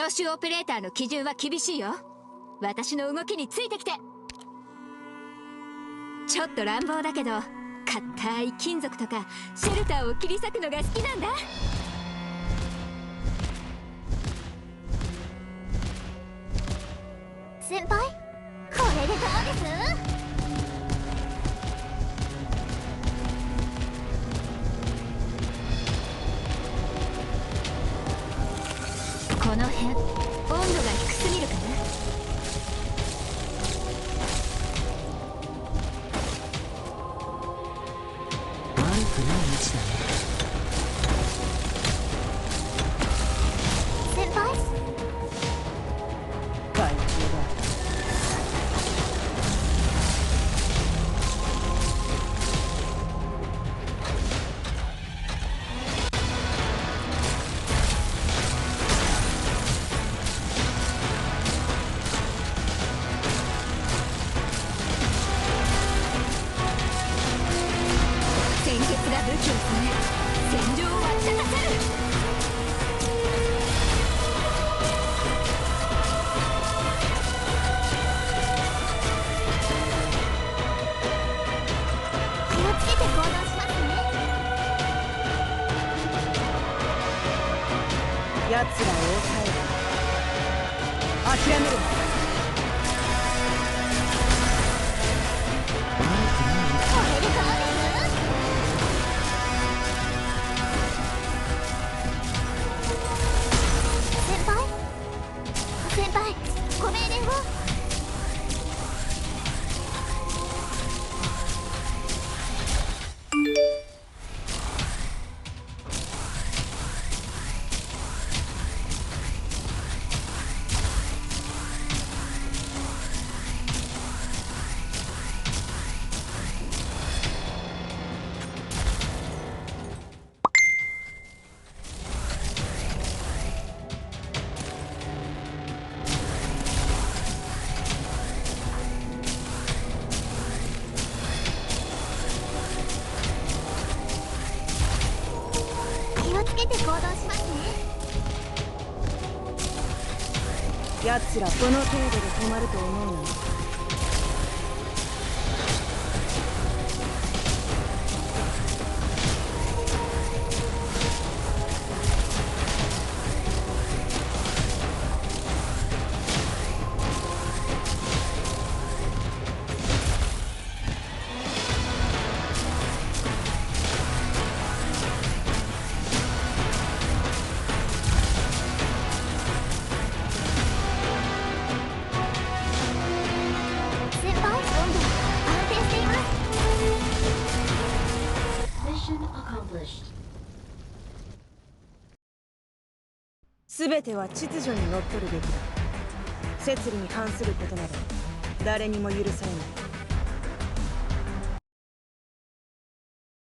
教習オペレーターの基準は厳しいよ。私の動きについてきて。ちょっと乱暴だけど、硬い金属とかシェルターを切り裂くのが好きなんだ。先輩、これでどうです？この辺温度が低すぎるかな。悪くない位置だね。先輩、怪獣だ。鮮血が武器を染め戦場を沸き立たせる。気をつけて行動しますね。奴らを抑える。諦めるな。悪くない位置。これでどうです？先輩、ご命令を。気をつけて行動しますね。奴らこの程度で止まると思うな。先輩、温度安定しています。全ては秩序にのっとるべきだ。摂理に反することなど誰にも許されない。